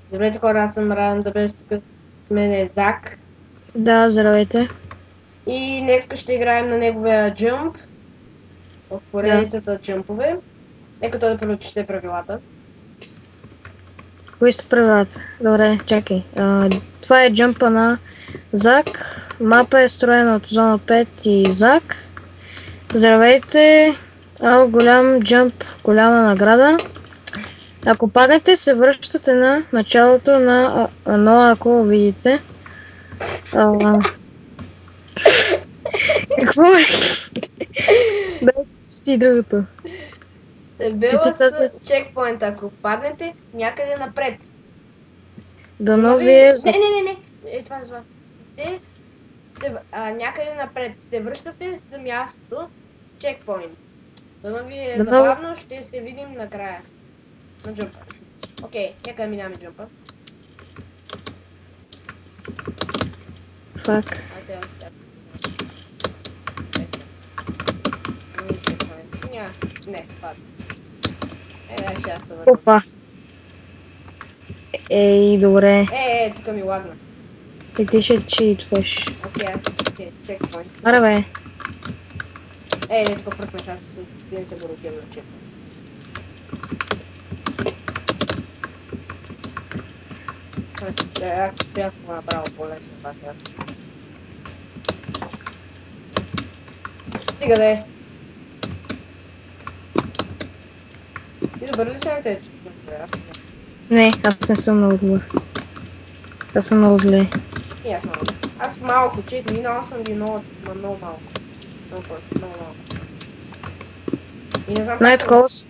Здравейте хора, аз съм Радан, да беше тук с мен е Зак. Да, здравейте. И днес ще играем на неговия джъмп, в Да. поредицата джъмпове. Нека той да прочете правилата. Кои са правилата? Добре, чакай. Това е джъмпа на Зак. Мапа е строена от зона 5 и Зак. Здравейте. Голям джъмп, голяма награда. Ако паднете, се връщате на началото на но ако видите. А, Какво е? Дайте си другото. Бела Чети тази. с чекпоинта, ако паднете някъде напред. Дано Нови... вие... Не. Това. Сте някъде напред. Се връщате за мястото. Чекпоинт. Дано ви е Дано... забавно, ще се видим накрая. На джъмпа. Окей, нека да минаме джъмпа. Фак. Не, падна. Ще аз се върна. Опа. Ей, добре. Тук ми лагна. И ти ще читваш. Окей, аз ще чекпоинт. Аре бе. Тук пръкнах, аз не се боротирам на чекпоинт. Аз бях го направил по-лесно, това аз. Стига да е. Ти добър ли си на тези чекпоинт? Не, аз не съм много добър. Аз съм много зле. И аз малко. Аз малко чек, минал съм ги много малко. Много малко. И не знам Не, как такова... аз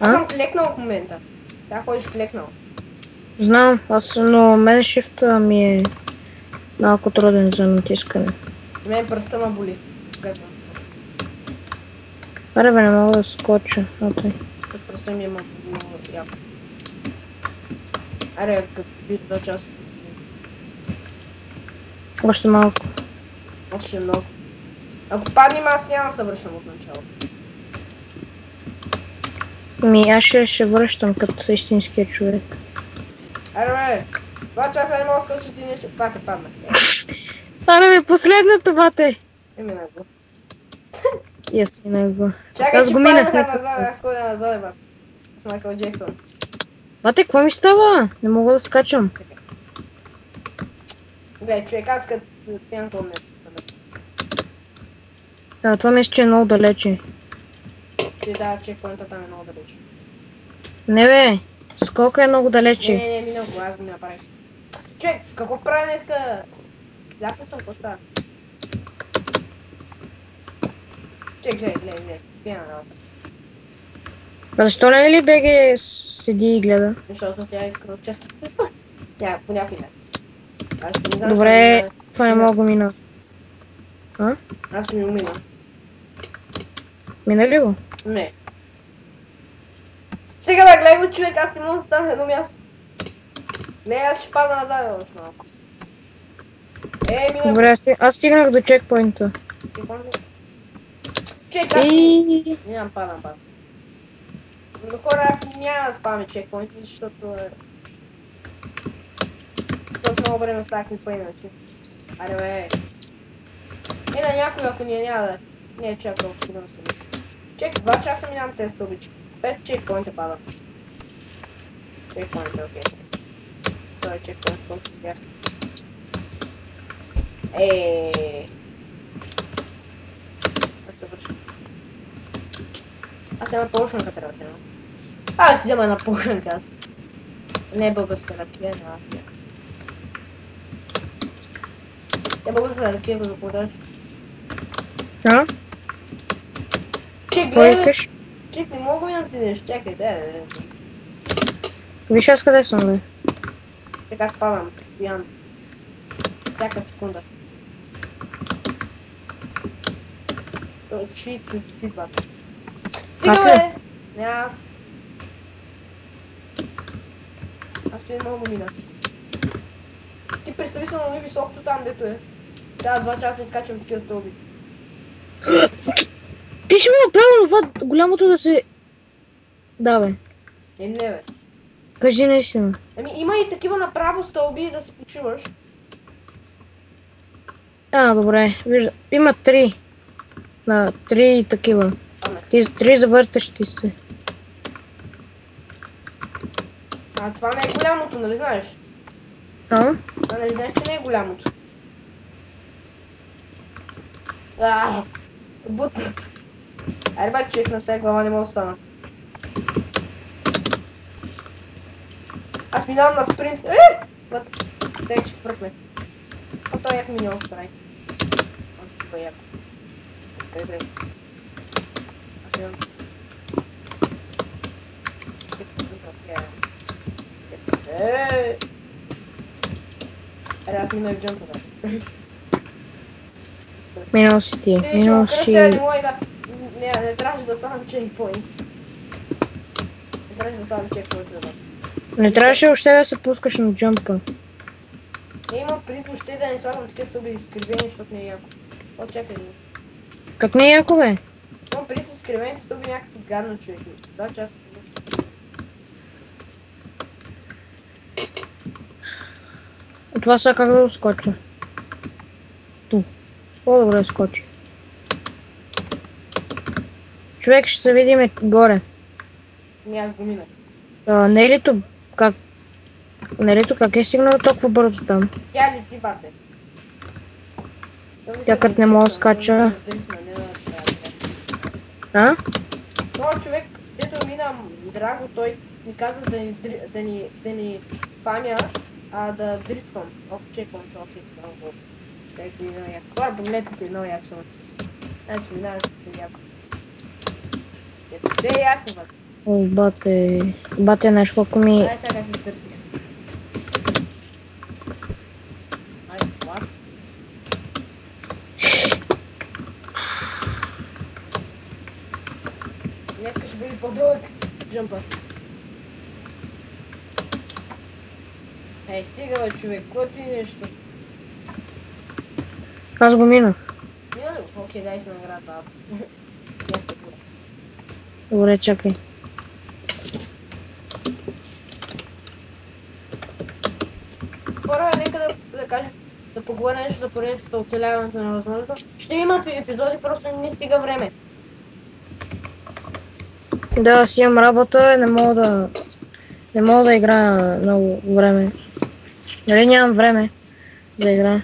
съм клекнал в момента. Да, ходиш клекнал. Знам, но мен шифта ми е малко труден за натискане. Мен пръста ма боли. Аре бе, не мога да скоча. Пръста ми е много яко. Аре, като би 2 часа. Още малко. Още много. Ако паднем, аз няма да се връщам от начало. Аз ще връщам като истинския човек. Аре бе, 2 часа не мога да скоча ти нещо. Бате, паднах. Аре бе, последното бате! Минах го. И аз минах го. Чакай, Аз че го минах. паднаха назад, аз ходя назад, бат. С Майкъл Джексон. Бате, какво ми става? Не мога да скачам. Гледай, човек, аз като пянко ме. Да, това мисля, че е много далече. Да, чекпоинта там е много далеч. Не бе, скока е много далече. Не, минах го, аз го направих. Човек, какво правя днеска? Ляпна съм, какво става? Чек, гледай, пия на работа. Защо не ли БГ седи и гледа? Защото тя иска да участва. Тя по някой начин. Добре, това не мога да мина. Аз ще ми умина. Мина ли го? Не. Стига да гледай го, човек, аз не мога да стана на едно място. Не, аз ще падна назад още малко. Мина. Добре, аз стигнах до чекпоинта. Чек, аз нямам падам. Но хора, аз няма да спаме чекпоинти, защото много време останахме по иначе. Аре бе. На някой, ако ние няма да... Не е чак толкова сигурно съм. Чек, 2 часа минавам тези стълбички. 5 чекпоинта падам. Чекпоинта, окей. Това е чекпоинт, колко си бях. Аз се вършам. Аз една полшанка трябва да взема. Аз си взема една полшанка аз. Не е българска ракия, не ракия. Тя българска ракия го запродаш. Чек, гледай! Чек, не мога да ти нещо, чакай, дай. Виж аз къде съм, бе? Чек, аз падам, постоянно. Всяка секунда. Шит, бата. Стига, бе! Не, аз стои много мина. Ти представи се на високото там, дето е. Трябва 2 часа изкачвам такива стълби. Ти ще му направил това голямото да се... Да, бе. Не, бе. Кажи наистина. Ами има и такива направо стълби да се почиваш. Добре. Вижда. Има 3. На 3 такива. Аме. 3 завъртащи се. Това не е голямото, нали знаеш? Нали знаеш, че не е голямото? Бутнат. Айде бе, човек на тази глава не мога да стана. Аз минавам на спринт. Вот. Дай, че пръкне. Той як миньон страй. Аз това яко. Къде? Аз имам. Аз минах джампа, да. Минал си ти. Минал си. Не трябваше да станам чекпоинт. Не трябваше да станам чекпоинт, да. Не трябваше още да се пускаш на джампа. Имам предвид въобще да не слагам такива съби изкривени, защото не е яко. Чакай го. Как не е яко, бе? Имам предвид изкривените стълби някакси гадно, човек. 2 часа. Това са как да го скоча. Ту. По-добре скочи. Човек, ще се видим горе. Не, аз го минах. Не е ли то как? Не е ли то как е стигнал толкова бързо там? Тя лети, бате. Тя като не мога да скача. Това човек, дето минам драго, той ми каза да ни памя, да дритвам. Чеквам това фикс много. Ето и много яко. Това бомлетите е много яко са. Значи минавам с яко. Ето, те е яко, бате. О, бате нещо, колко ми... Ай, сега се търсих. Ай, what? Днеска ще бъде по-дълъг джампа. Ей, стига бе, човек, кой ти нещо? Аз го минах. Мина ли? Окей, дай си награда. Добре, чакай. Хора, нека да кажем, да поговоря нещо за поредицата оцеляването на възможността. Ще има епизоди, просто не стига време. Да, аз имам работа и не мога да играя много време. Нали нямам време за игра.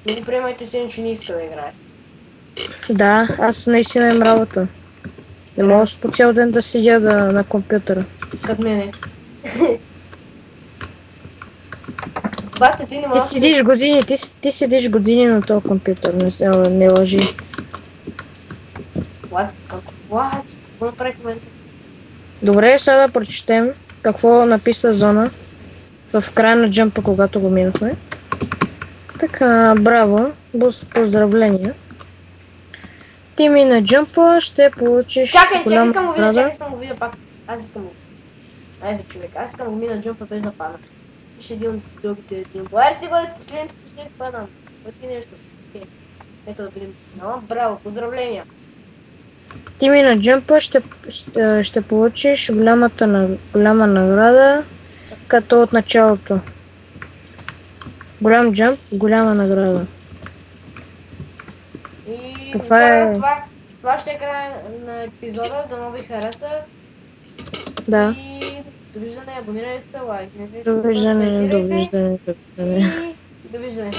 Не приемайте се, че не иска да играе. Да, аз наистина имам работа. Не мога по цял ден да седя на компютъра. Като мене. Бате, ти не можеш... Ти седиш години на този компютър, не лъжи. What? Какво направихме? Добре, сега да прочетем какво написа Зона в края на джампа, когато го минахме. Така, браво, поздравления. Ти мина джампа, ще получиш голяма награда. Чакай, искам го видя пак. Аз искам го. Айде, човек, аз искам го мина джампа без да пада. Ще един от другите джампа. Айде си бъде последните падам. Пъти нещо. Нека да видим. Браво, поздравления. Ти мина джампа, ще получиш голяма награда, като от началото. Голям джамп, голяма награда. И това ще е края на епизода, да ви хареса. Да. И довиждане, абонирайте се, лайкнете. Довиждане. И довиждане. Довиждане.